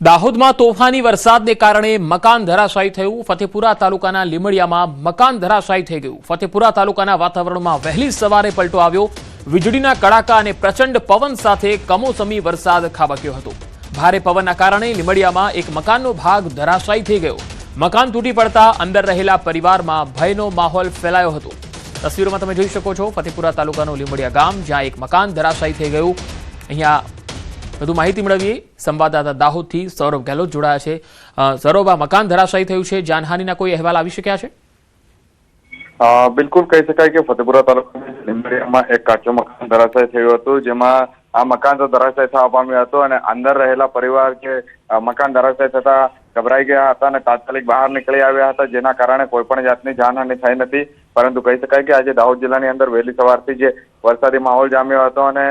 દાહોદમાં તોફાની વરસાદને કારણે મકાન ધરાશાયી થયું। ફતેપુરા તાલુકાના લીમડિયામાં મકાન ધરાશાયી થઈ ગયું। ફતેપુરા તાલુકાના વાતાવરણમાં વહેલી સવારે પલટો આવ્યો। વીજળીના કડાકા અને પ્રચંડ પવન સાથે કમોસમી વરસાદ ખાબક્યો હતો। ભારે પવનના કારણે લીમડિયામાં એક મકાનનો ભાગ ધરાશાયી થઈ ગયો। મકાન તૂટી પડતા અંદર રહેલા પરિવારમાં ભયનો માહોલ ફેલાયો હતો। તસવીરોમાં તમે જોઈ શકો છો ફતેપુરા તાલુકાનું લીમડિયા ગામ, જ્યાં એક મકાન ધરાશાયી થઈ ગયું। અહીંયા વધુ માહિતી મેળવીએ સંવાદદાતા દાહોદથી સૌરભ ગેહલોત જોડાયા છે। સૌરભ, આ મકાન ધરાશાયી થયું છે, જાનહાનિના કોઈ અહેવાલ આવી શક્યા છે? બિલકુલ કહી શકાય કે ફતેપુરા તાલુકાના લીમડિયામાં એક કાચું મકાન ધરાશાયી થયું હતું, જેમાં આ મકાન તો ધરાશાયી થવા પામ્યું હતું અને અંદર રહેલા પરિવાર કે મકાન ધરાશાયી થતા ગભરાઈ ગયા હતા અને તાત્કાલિક બહાર નીકળી આવ્યા હતા, જેના કારણે કોઈ પણ જાતની જાનહાનિ થઈ નથી। પરંતુ કહી શકાય કે આજે દાહોદ જિલ્લાની અંદર વહેલી સવારથી જે વરસાદી માહોલ જામ્યો હતો અને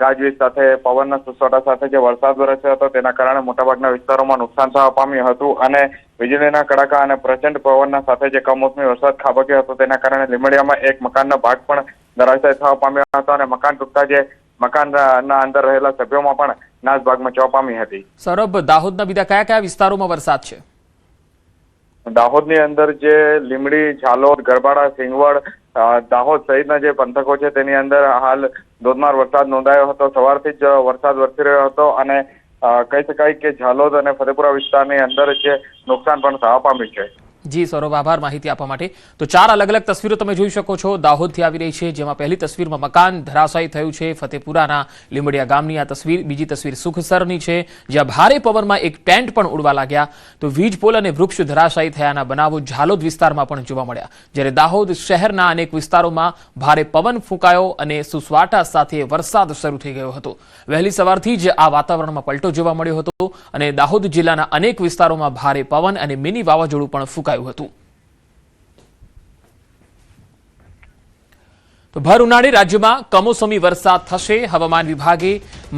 ગાજવીજ સાથે પવનના સુસવાટા સાથે જે વરસાદ વરસ્યો હતો તેના કારણે મોટાભાગના વિસ્તારોમાં નુકસાન થવા પામ્યું હતું અને વીજળીના કડાકા અને પ્રચંડ પવનના સાથે જે કમોસમી વરસાદ ખાબક્યો હતો તેના કારણે લીમડિયામાં એક મકાનનો ભાગ પણ ધરાશાયી થવા પામ્યો હતો અને મકાન તૂટતા જે મકાનના અંદર રહેલા સભ્યોમાં પણ નાસભાગ મચવા પામી હતી। સૌરભ, દાહોદના બીજા કયા કયા વિસ્તારોમાં વરસાદ છે? દાહોદની અંદર જે લીમડી, ઝાલોદ, ગરબાડા, સિંગવડ, દાહોદ સહિતના જે પંથકો છે તેની અંદર હાલ ધોધમાર વરસાદ નોંધાયો હતો। સવારથી જ વરસાદ વરસી રહ્યો હતો અને કહી શકાય કે ઝાલોદ અને ફતેપુરા વિસ્તારની અંદર જે નુકસાન પણ થવા પામ્યું છે। જી સૌરભ, આભાર માહિતી આપવા માટે। તો ચાર અલગ અલગ તસવીરો તમે જોઈ શકો છો દાહોદથી આવી રહી છે, જેમાં પહેલી તસવીરમાં મકાન ધરાશાયી થયું છે ફતેપુરાના લીમડિયા ગામની આ તસવીર। બીજી તસવીર સુખસરની છે, જ્યાં ભારે પવનમાં એક ટેન્ટ પણ ઉડવા લાગ્યા। તો વીજ પોલ અને વૃક્ષ ધરાશાયી થયાના બનાવો ઝાલોદ વિસ્તારમાં પણ જોવા મળ્યા, જ્યારે દાહોદ શહેરના અનેક વિસ્તારોમાં ભારે પવન ફૂંકાયો અને સુસવાટા સાથે વરસાદ શરૂ થઈ ગયો હતો। વહેલી સવારથી જ આ વાતાવરણમાં પલટો જોવા મળ્યો હતો અને દાહોદ જિલ્લાના અનેક વિસ્તારોમાં ભારે પવન અને મિની વાવાઝોડું પણ ફૂંકાયું હતું। તો ભર ઉનાળે રાજ્યમાં કમોસમી વરસાદ થશે। હવામાન વિભાગે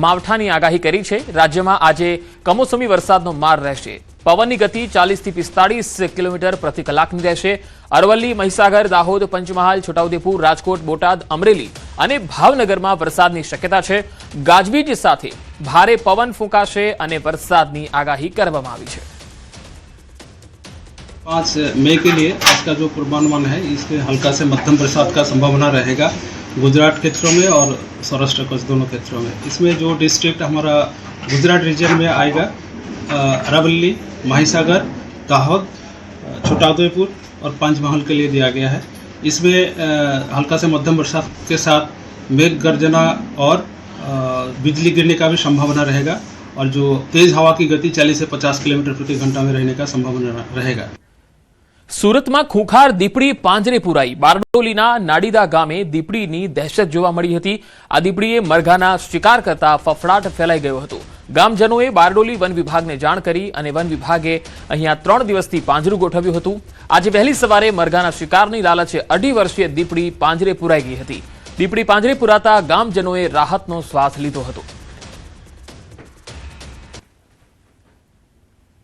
માવઠાની આગાહી કરી છે। રાજ્યમાં આજે કમોસમી વરસાદનો માર રહેશે। પવનની ગતિ 40 થી 45 કિલોમીટર પ્રતિ કલાકની રહેશે। અરવલ્લી, મહીસાગર, દાહોદ, પંચમહાલ, છોટાઉદેપુર, રાજકોટ, બોટાદ, અમરેલી અને ભાવનગરમાં વરસાદની શક્યતા છે। ગાજવીજ સાથે ભારે પવન ફૂંકાશે અને વરસાદની આગાહી કરવામાં આવી છે। 5 मई के लिए आज का जो पूर्वानुमान है इसमें हल्का से मध्यम बरसात का संभावना रहेगा गुजरात क्षेत्रों में और सौराष्ट्र कच्छ दोनों क्षेत्रों में। इसमें जो डिस्ट्रिक्ट हमारा गुजरात रीजन में आएगा अरवली, महिसागर, दाहोद, छोटाउदेपुर और पंचमहल के लिए दिया गया है। इसमें हल्का से मध्यम बरसात के साथ मेघ गर्जना और बिजली गिरने का भी संभावना रहेगा और जो तेज हवा की गति 40 से 50 किलोमीटर प्रति घंटा में रहने का संभावना रहेगा। સુરતમાં ખૂંખાર દીપડી પાંજરે પુરાઈ। બારડોલીના નાડીદા ગામે દીપડીની દહેશત જોવા મળી હતી। આ દીપડીએ મરઘાના શિકાર કરતા ફફડાટ ફેલાઈ ગયો હતો। ગામજનોએ બારડોલી વન વિભાગને જાણ કરી અને વન વિભાગે અહીંયા 3 દિવસથી પાંજરું ગોઠવ્યું હતું। આજે વહેલી સવારે મરઘાના શિકારની લાલચે 2.5 વર્ષીય દીપડી પાંજરે પુરાઈ ગઈ હતી। દીપડી પાંજરે પુરાતા ગામજનોએ રાહતનો શ્વાસ લીધો હતો।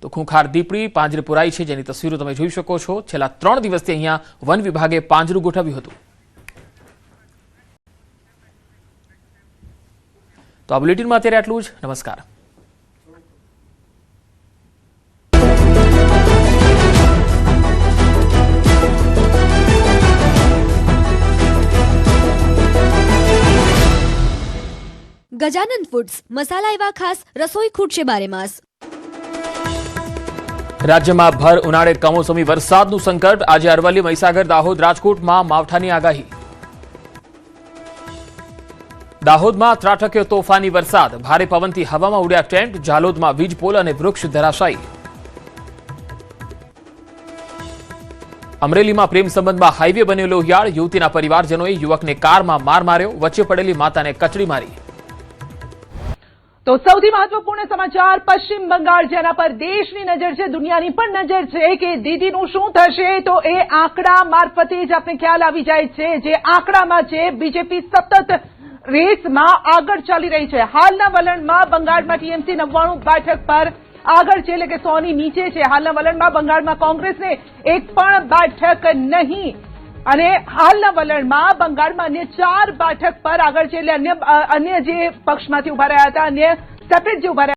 તો ખૂંખાર દીપડી પાંજરે પુરાઈ છે, જેની તસવીરો તમે જોઈ શકો છો। છેલ્લા 3 દિવસથી અહીંયા વન વિભાગે પાંજરું ગોઠવ્યું હતું। તો આ બુલેટિનમાં અત્યારે આટલું જ। નમસ્કાર। ગજાનન ફૂડ્સ મસાલા એવા ખાસ રસોઈ ખૂટશે બારે માસ। રાજ્યમાં ભર ઉનાળે કમોસમી વરસાદનું સંકટ। આજે અરવલ્લી, મહીસાગર, દાહોદ, રાજકોટમાં માવઠાની આગાહી। દાહોદમાં ત્રાટક્યો તોફાની વરસાદ। ભારે પવનથી હવામાં ઉડ્યા ટેન્ટ। ઝાલોદમાં વીજ પોલ અને વૃક્ષ ધરાશાયી। અમરેલીમાં પ્રેમ સંબંધમાં હાઈવે બન્યો લોહિયાળ। યુવતીના પરિવારજનોએ યુવકને કારમાં માર માર્યો। વચ્ચે પડેલી માતાને કચડી મારી। તો સૌથી મહત્વપૂર્ણ સમાચાર પશ્ચિમ બંગાળ, જેના પર દેશની નજર છે, દુનિયાની પણ નજર છે કે દીદીનું શું થશે। તો એ આંકડા મારફતે જ આપણે ખ્યાલ આવી જાય છે। જે આંકડામાં છે, બીજેપી સતત રેસમાં આગળ ચાલી રહી છે। હાલના વલણમાં બંગાળમાં ટીએમસી 99 બેઠક પર આગળ છે, એટલે કે 100 ની નીચે છે। હાલના વલણમાં બંગાળમાં કોંગ્રેસને એક પણ બેઠક નહીં અને હાલના વલણમાં બંગાળમાં અન્ય 4 બેઠક પર આગળ છે, એટલે અન્ય જે પક્ષમાંથી ઉભા રહ્યા હતા, અન્ય સેપરેટ જે ઉભા રહ્યા